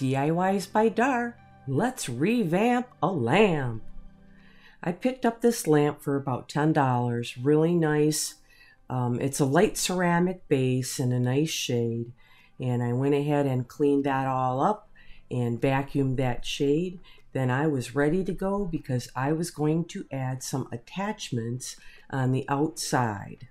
diys-by-dar. Let's revamp a lamp. I picked up this lamp for about $10. Really nice. It's a light ceramic base in a nice shade. And I went ahead and cleaned that all up and vacuumed that shade. Then I was ready to go because I was going to add some attachments on the outside.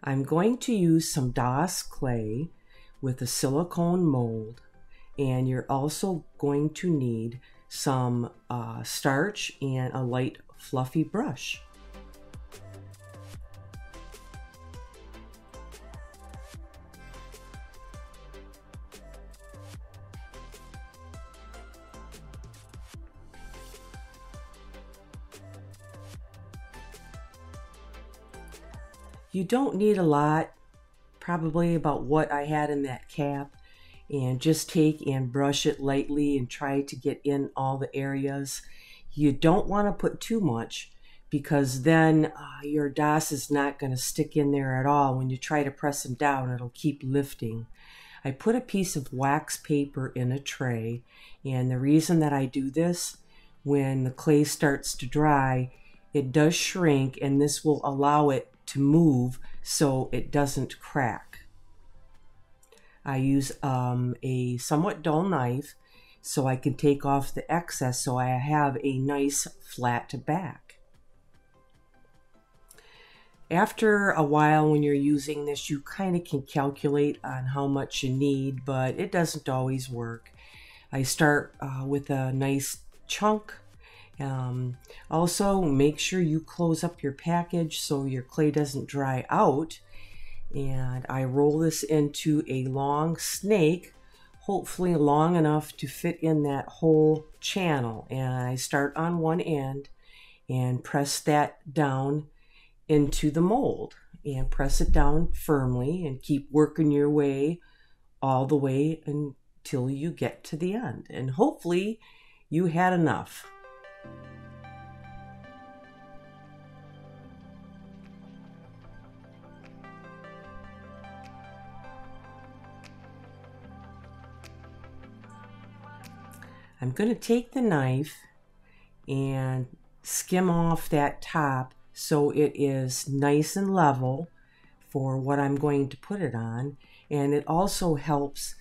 I'm going to use some DOS clay with a silicone mold, and you're also going to need some starch and a light fluffy brush. You don't need a lot, probably about what I had in that cap, and just take and brush it lightly and try to get in all the areas. You don't want to put too much because then your DOS is not going to stick in there at all. When you try to press them down, it'll keep lifting. I put a piece of wax paper in a tray, and the reason that I do this, when the clay starts to dry, it does shrink, and this will allow it to move so it doesn't crack. I use a somewhat dull knife so I can take off the excess so I have a nice flat back. After a while, when you're using this, you kind of can calculate on how much you need, but it doesn't always work. I start with a nice chunk. Also, make sure you close up your package so your clay doesn't dry out. And I roll this into a long snake, hopefully long enough to fit in that whole channel. And I start on one end and press that down into the mold and press it down firmly and keep working your way all the way until you get to the end. And hopefully you had enough. I'm going to take the knife and skim off that top so it is nice and level for what I'm going to put it on. And it also helps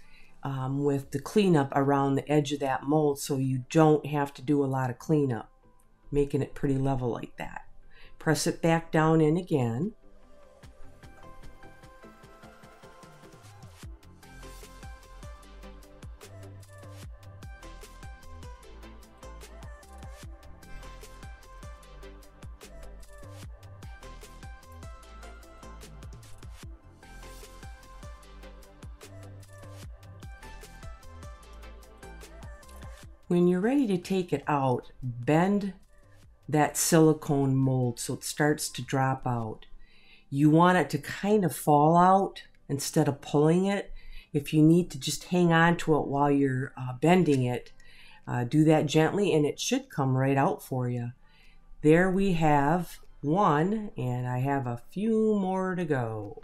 with the cleanup around the edge of that mold so you don't have to do a lot of cleanup, making it pretty level like that. Press it back down in again. When you're ready to take it out, bend that silicone mold so it starts to drop out. You want it to kind of fall out instead of pulling it. If you need to just hang on to it while you're bending it, do that gently and it should come right out for you. There we have one, and I have a few more to go.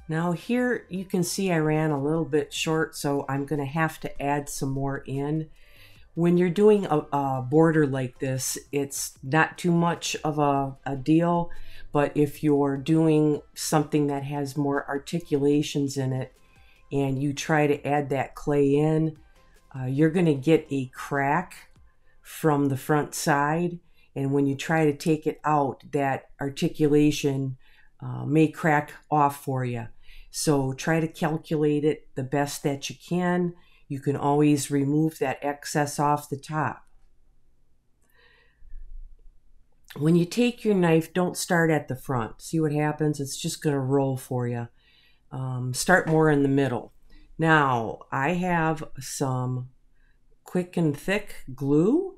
Now here you can see I ran a little bit short, so I'm going to have to add some more in. When you're doing a border like this, it's not too much of a deal, but if you're doing something that has more articulations in it and you try to add that clay in, you're going to get a crack from the front side, and when you try to take it out, that articulation may crack off for you. So try to calculate it the best that you can. You can always remove that excess off the top. When you take your knife, don't start at the front. See what happens? It's just going to roll for you. Start more in the middle. Now, I have some quick and thick glue,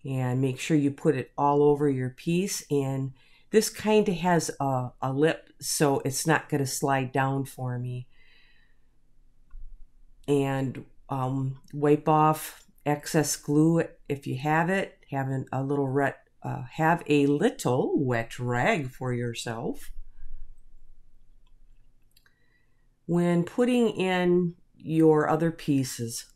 and make sure you put it all over your piece. And this kind of has a lip, so it's not going to slide down for me. And wipe off excess glue if you have it. Have a little wet rag for yourself. When putting in your other pieces,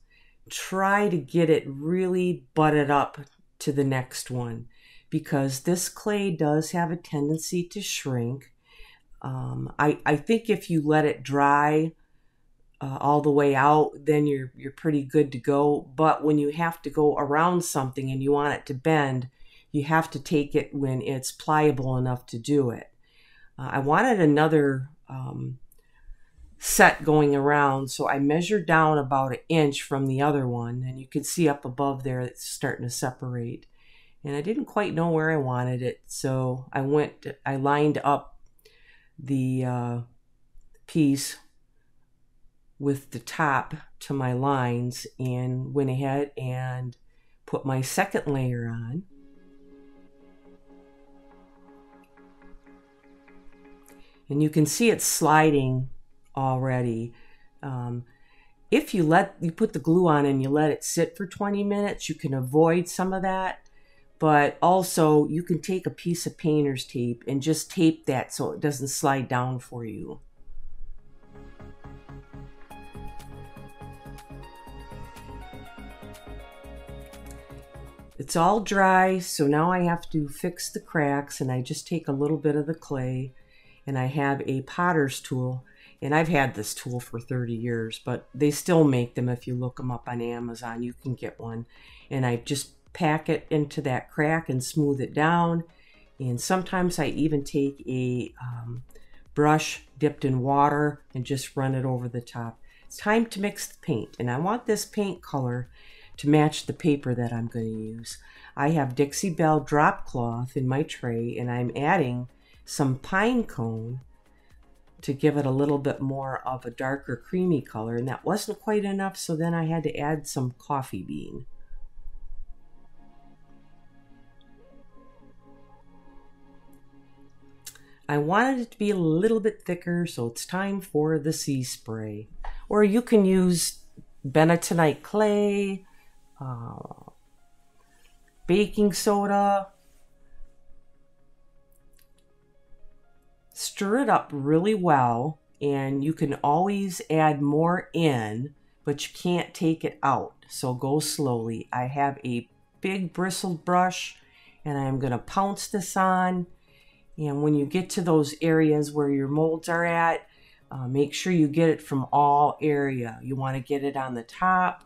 try to get it really butted up to the next one, because this clay does have a tendency to shrink. I think if you let it dry all the way out, then you're pretty good to go. But when you have to go around something and you want it to bend, you have to take it when it's pliable enough to do it. I wanted another set going around, so I measured down about 1 inch from the other one, and you can see up above there it's starting to separate. And I didn't quite know where I wanted it, so I lined up the piece with the top to my lines and went ahead and put my second layer on. And you can see it sliding already. If you put the glue on and you let it sit for 20 minutes, you can avoid some of that. But also you can take a piece of painter's tape and just tape that so it doesn't slide down for you. It's all dry, so now I have to fix the cracks, and I just take a little bit of the clay, and I have a potter's tool, and I've had this tool for 30 years, but they still make them. If you look them up on Amazon, you can get one. And I just pack it into that crack and smooth it down. And sometimes I even take a brush dipped in water and just run it over the top. It's time to mix the paint, and I want this paint color to match the paper that I'm going to use. I have Dixie Belle drop cloth in my tray, and I'm adding some pine cone to give it a little bit more of a darker creamy color, and that wasn't quite enough, so then I had to add some coffee bean. I wanted it to be a little bit thicker, so it's time for the sea spray. Or you can use bentonite clay, baking soda. Stir it up really well, and you can always add more in, but you can't take it out, so go slowly. I have a big bristled brush, and I'm going to pounce this on. And when you get to those areas where your molds are at, make sure you get it from all area. You want to get it on the top,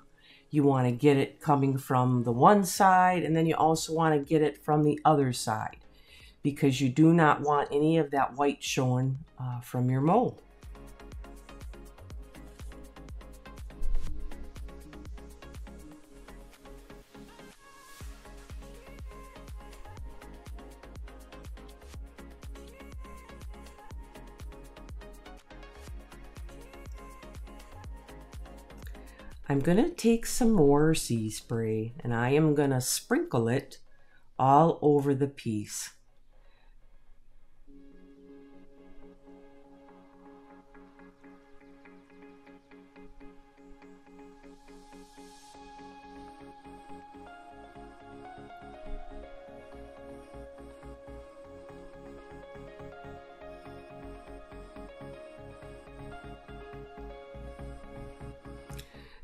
you want to get it coming from the one side, and then you also want to get it from the other side, because you do not want any of that white showing from your mold. I'm going to take some more sea spray, and I am going to sprinkle it all over the piece.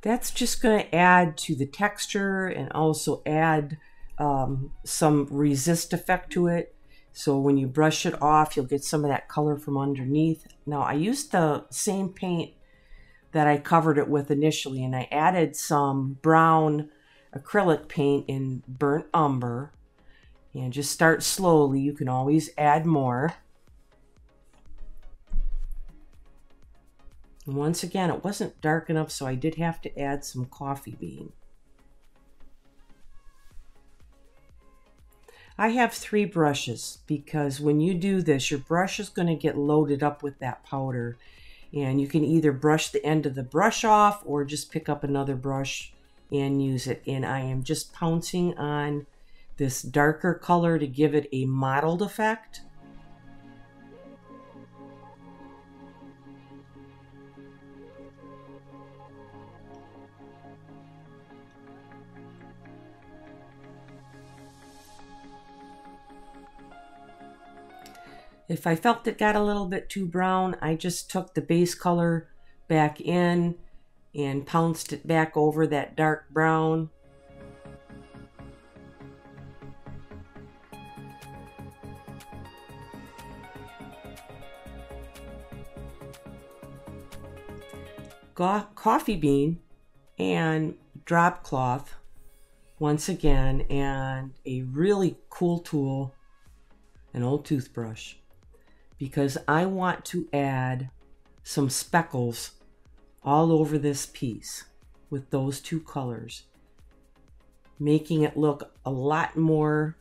That's just going to add to the texture and also add some resist effect to it. So when you brush it off, you'll get some of that color from underneath. Now I used the same paint that I covered it with initially, and I added some brown acrylic paint in burnt umber. And just start slowly. You can always add more. And once again, it wasn't dark enough, so I did have to add some coffee bean. I have 3 brushes, because when you do this, your brush is going to get loaded up with that powder. And you can either brush the end of the brush off or just pick up another brush and use it. And I am just pouncing on this darker color to give it a mottled effect. If I felt it got a little bit too brown, I just took the base color back in and pounced it back over that dark brown. Coffee bean and drop cloth once again, and a really cool tool, an old toothbrush, because I want to add some speckles all over this piece with those two colors, making it look a lot more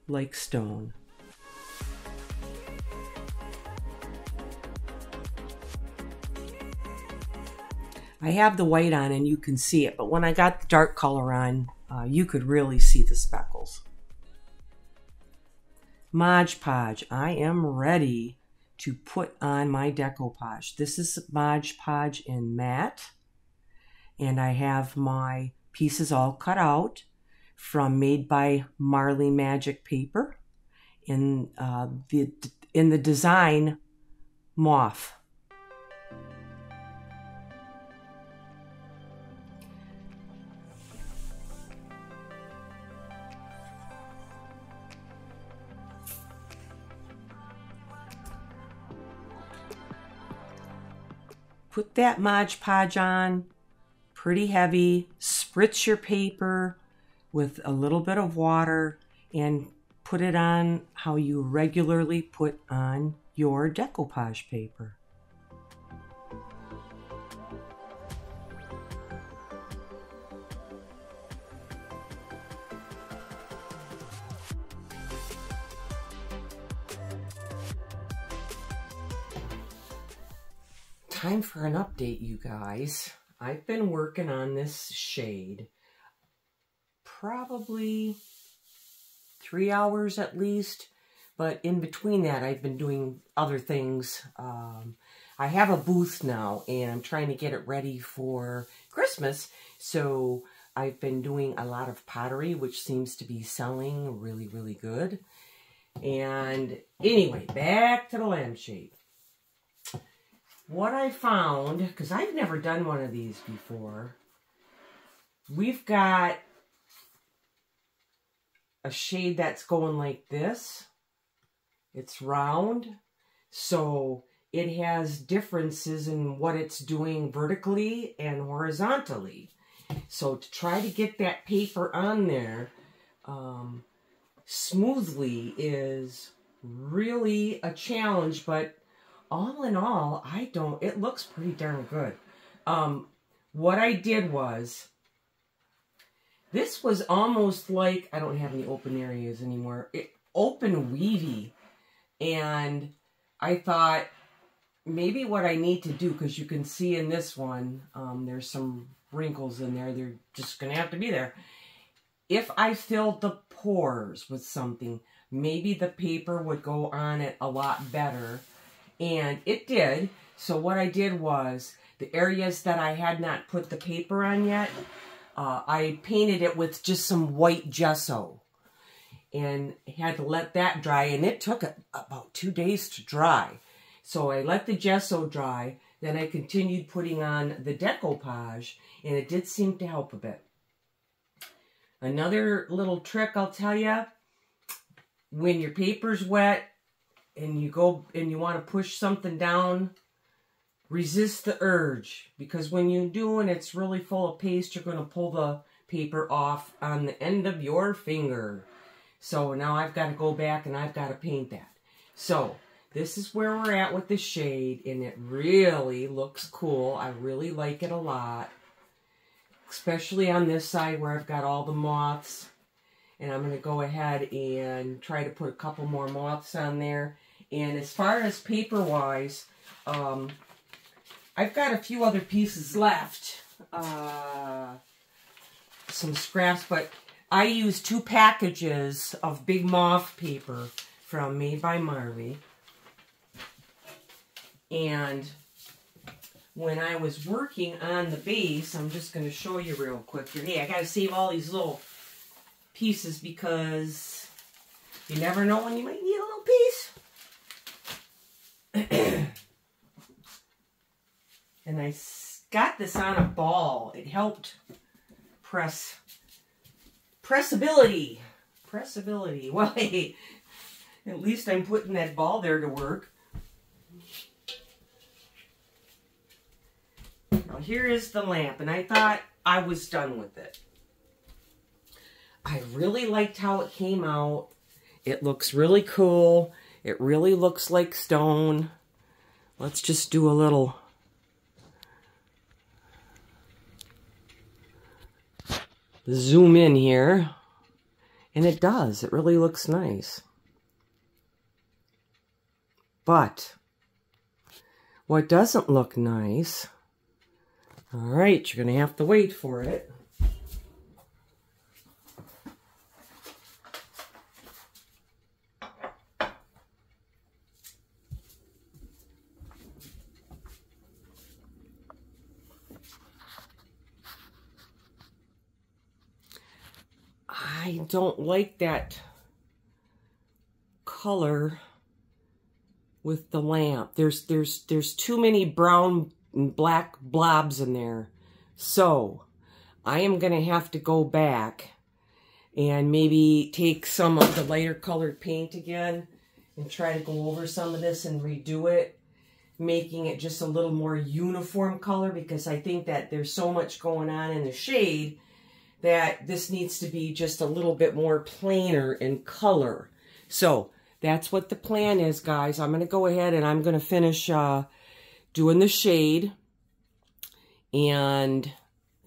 like stone. I have the white on and you can see it, but when I got the dark color on, you could really see the speckles. Modge Podge, I am ready to put on my decoupage. This is Modge Podge in matte, and I have my pieces all cut out from Made by Marley Magic paper in the design moff. Put that Modge Podge on, pretty heavy, spritz your paper with a little bit of water and put it on how you regularly put on your decoupage paper. Time for an update, you guys. I've been working on this shade probably 3 hours at least, but in between that I've been doing other things. I have a booth now and I'm trying to get it ready for Christmas, so I've been doing a lot of pottery, which seems to be selling really, really good. And anyway, back to the lampshade. What I found, because I've never done one of these before, we've got a shade that's going like this. It's round, so it has differences in what it's doing vertically and horizontally. So to try to get that paper on there smoothly is really a challenge, but all in all, it looks pretty darn good. What I did was, this was almost like, I don't have any open areas anymore, open weavy. And I thought, maybe what I need to do, because you can see in this one, there's some wrinkles in there, they're just going to have to be there. If I filled the pores with something, maybe the paper would go on it a lot better. And it did. So what I did was, the areas that I had not put the paper on yet, I painted it with just some white gesso. And had to let that dry. And it took about 2 days to dry. So I let the gesso dry. Then I continued putting on the decoupage. And it did seem to help a bit. Another little trick I'll tell you. When your paper's wet, and you go and you want to push something down, resist the urge, because when you do and it's really full of paste, you're going to pull the paper off on the end of your finger. So now I've got to go back and I've got to paint that. So this is where we're at with the shade, and it really looks cool. I really like it a lot, especially on this side where I've got all the moths. And I'm going to go ahead and try to put a couple more moths on there. And as far as paper-wise, I've got a few other pieces left. some scraps, but I used 2 packages of big moff paper from Made by Marley. And when I was working on the base, I'm just going to show you real quick here. Hey, I got to save all these little pieces because you never know when you might need a little piece. And I got this on a ball. It helped pressability. Well, hey, at least I'm putting that ball there to work. Now here is the lamp, and I thought I was done with it. I really liked how it came out. It looks really cool. It really looks like stone. Let's just do a little zoom in here. And it does. It really looks nice. But what doesn't look nice, all right, you're going to have to wait for it. I don't like that color with the lamp. There's too many brown and black blobs in there. So I am going to have to go back and maybe take some of the lighter colored paint again and try to go over some of this and redo it, making it just a little more uniform color, because I think that there's so much going on in the shade that this needs to be just a little bit more plainer in color. So that's what the plan is, guys. I'm going to go ahead and I'm going to finish doing the shade and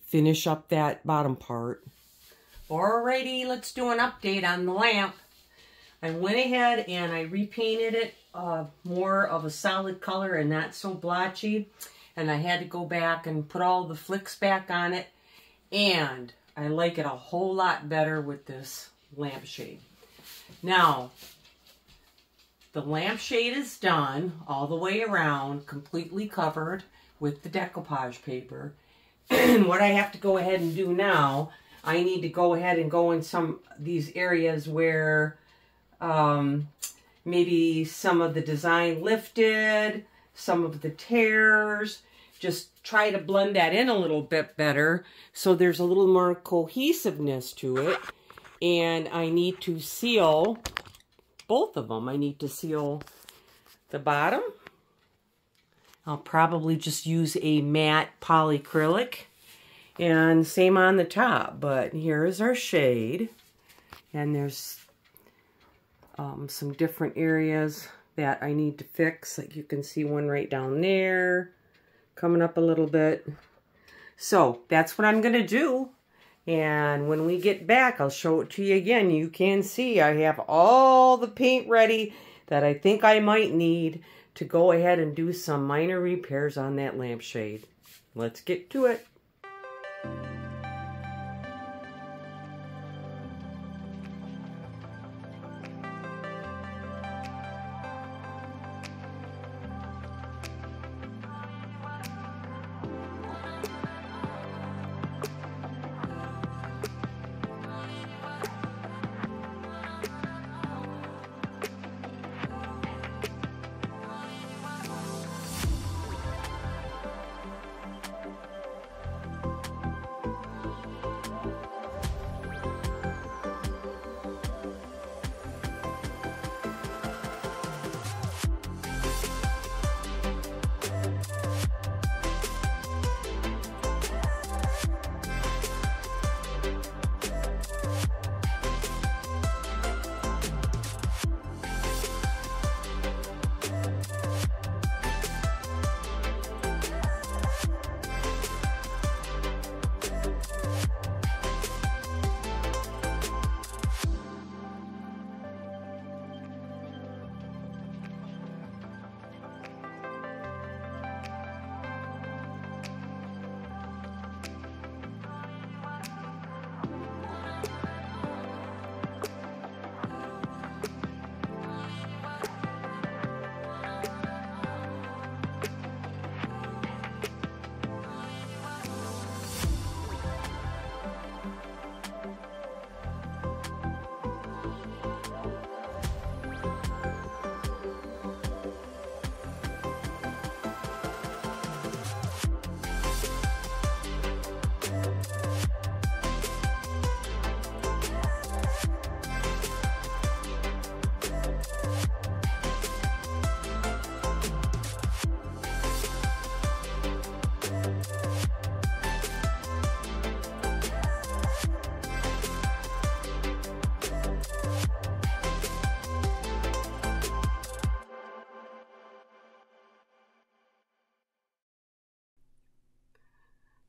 finish up that bottom part. Alrighty, let's do an update on the lamp. I went ahead and I repainted it more of a solid color and not so blotchy. And I had to go back and put all the flicks back on it. And I like it a whole lot better with this lampshade. Now, the lampshade is done all the way around, completely covered with the decoupage paper. And what I have to go ahead and do now, I need to go ahead and go in some of these areas where maybe some of the design lifted, some of the tears. Just try to blend that in a little bit better so there's a little more cohesiveness to it. And I need to seal both of them. I need to seal the bottom. I'll probably just use a matte polycrylic. And same on the top. But here is our shade. And there's some different areas that I need to fix. Like you can see one right down there, coming up a little bit. So that's what I'm going to do. And when we get back, I'll show it to you again. You can see I have all the paint ready that I think I might need to go ahead and do some minor repairs on that lampshade. Let's get to it.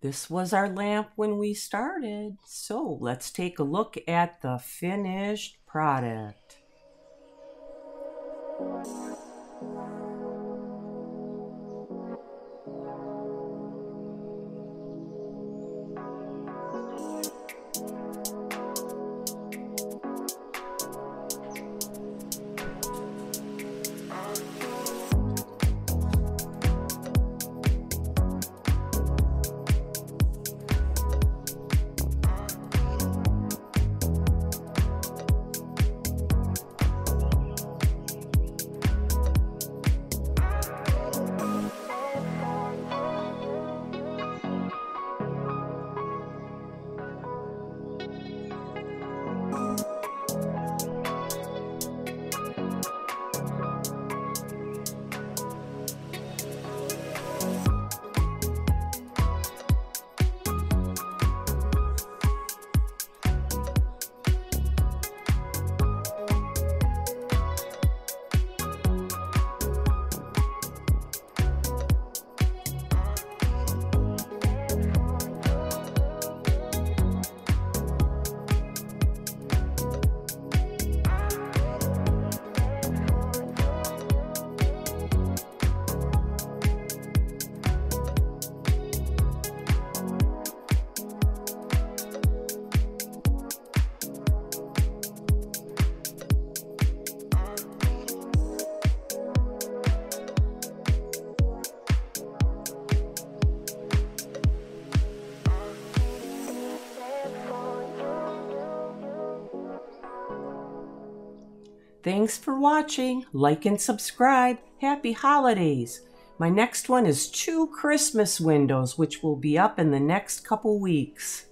This was our lamp when we started. So let's take a look at the finished product. Thanks for watching. Like and subscribe. Happy holidays. My next one is 2 Christmas windows, which will be up in the next couple weeks.